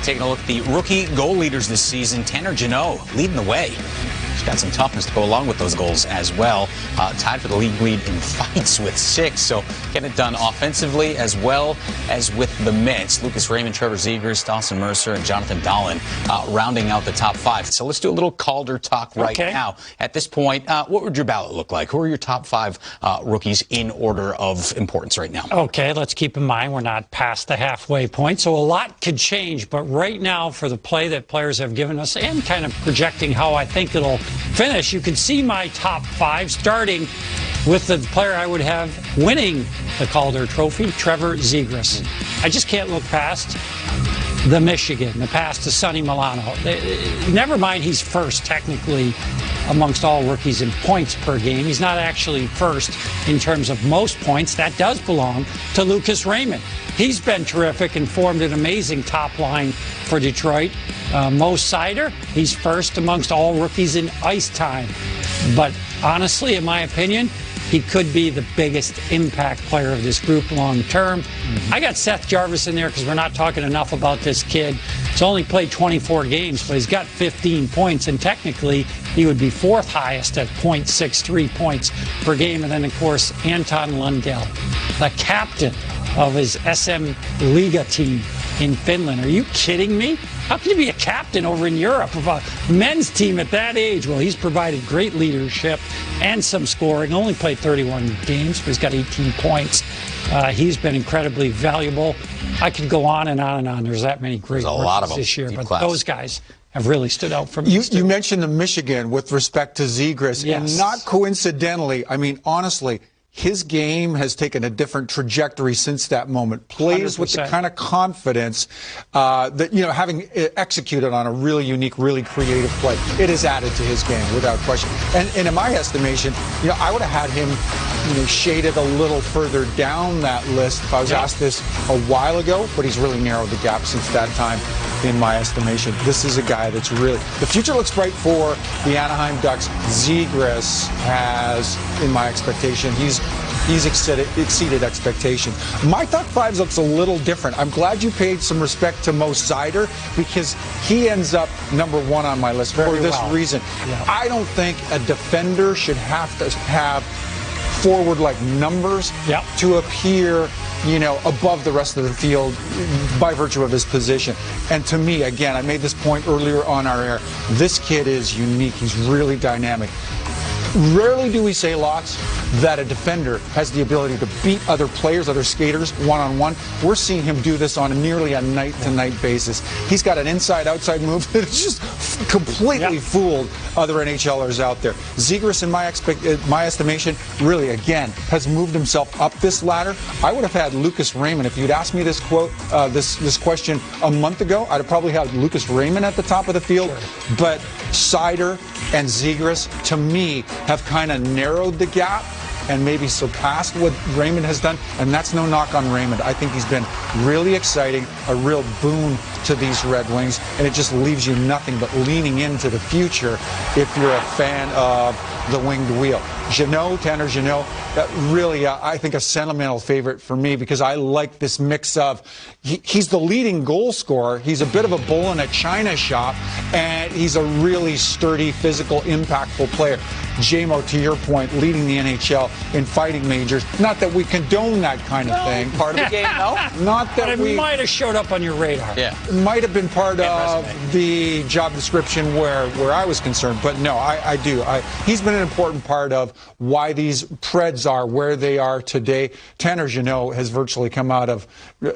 taking a look at the rookie goal leaders this season. Tanner Jeannot leading the way. He's got some toughness to go along with those goals as well. Tied for the league lead in fights with 6. So getting it done offensively as well as with the mitts. Lucas Raymond, Trevor Zegras, Dawson Mercer, and Jonathan Dolan rounding out the top 5. So let's do a little Calder talk right now. At this point, what would your ballot look like? Who are your top 5 rookies in order of importance right now? Okay, let's keep in mind we're not past the halfway point, so a lot could change. But right now, for the play that players have given us and kind of projecting how I think it'll finish, you can see my top 5, starting with the player I would have winning the Calder Trophy, Trevor Zegras. I just can't look past the Michigan, the pass to Sonny Milano. Never mind he's first technically amongst all rookies in points per game. He's not actually first in terms of most points. That does belong to Lucas Raymond. He's been terrific and formed an amazing top line for Detroit. Mo Seider, he's first amongst all rookies in ice time. But honestly, in my opinion, he could be the biggest impact player of this group long term. I got Seth Jarvis in there because we're not talking enough about this kid. He's only played 24 games, but he's got 15 points, and technically he would be 4th highest at .63 points per game. And then, of course, Anton Lundell, the captain of his SM Liga team in Finland. Are you kidding me? How can you be a captain over in Europe of a men's team at that age? Well, he's provided great leadership and some scoring. Only played 31 games, but he's got 18 points. He's been incredibly valuable. I could go on and on and on. There's that many great rookies this year, but those guys have really stood out for me. You mentioned the Michigan with respect to Zegras, and not coincidentally, I mean, honestly, his game has taken a different trajectory since that moment. Plays 100%. With the kind of confidence that, you know, having executed on a really unique, really creative play, it has added to his game without question. And in my estimation, you know, I would have had him, you know, shaded a little further down that list if I was asked this a while ago, but he's really narrowed the gap since that time, in my estimation. This is a guy that's really, the future looks bright for the Anaheim Ducks. Zegras has, in my expectation, he's exceeded expectations. My top 5 looks a little different. I'm glad you paid some respect to Mo Seider because he ends up number 1 on my list for this reason. I don't think a defender should have to have forward-like numbers to appear, you know, above the rest of the field by virtue of his position. And to me, again, I made this point earlier on our air, this kid is unique. He's really dynamic. Rarely do we say, lots, that a defender has the ability to beat other players, other skaters, one-on-one. We're seeing him do this on nearly a night-to-night basis. He's got an inside-outside move that has just completely fooled other NHLers out there. Zegras, in my estimation, really, again, has moved himself up this ladder. I would have had Lucas Raymond. If you'd asked me this this question a month ago, I'd have probably had Lucas Raymond at the top of the field. But Seider and Zegras, to me, have kind of narrowed the gap and maybe surpassed what Raymond has done. And that's no knock on Raymond. I think he's been really exciting, a real boon to these Red Wings, and it just leaves you nothing but leaning into the future if you're a fan of the winged wheel. Jeannot, Tanner Jeannot, really, I think a sentimental favorite for me because I like this mix of, he's the leading goal scorer, he's a bit of a bull in a china shop, and he's a really sturdy, physical, impactful player. J-Mo, to your point, leading the NHL in fighting majors. Not that we condone that kind of thing. Part of the game, no? Not that but it might have showed up on your radar. It might have been part of the job description where I was concerned. But no, I do. He's been an important part of why these Preds are where they are today. Tanner Jeannot has virtually come out of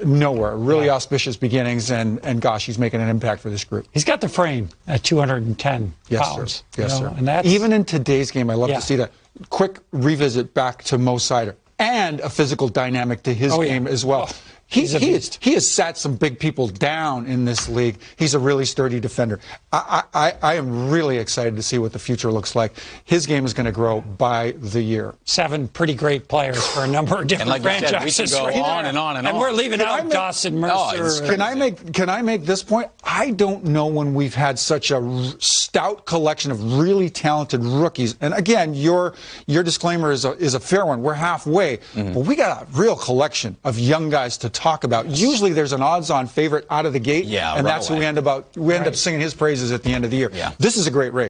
nowhere. Really auspicious beginnings, and gosh, he's making an impact for this group. He's got the frame at 210 pounds. Sir. Yes, sir. And that's, even in today's game, I love to see that. Quick revisit back to Mo Seider and a physical dynamic to his game as well. He has sat some big people down in this league. He's a really sturdy defender. I am really excited to see what the future looks like. His game is going to grow by the year. 7 pretty great players for a number of different franchises. We can go on and on and on. And we're leaving out Dawson Mercer. Can I make this point? I don't know when we've had such a stout collection of really talented rookies. And again, your disclaimer is a fair one. We're halfway, but we got a real collection of young guys to talk about. Usually there's an odds-on favorite out of the gate, and that's who we end up singing his praises at the end of the year. This is a great race.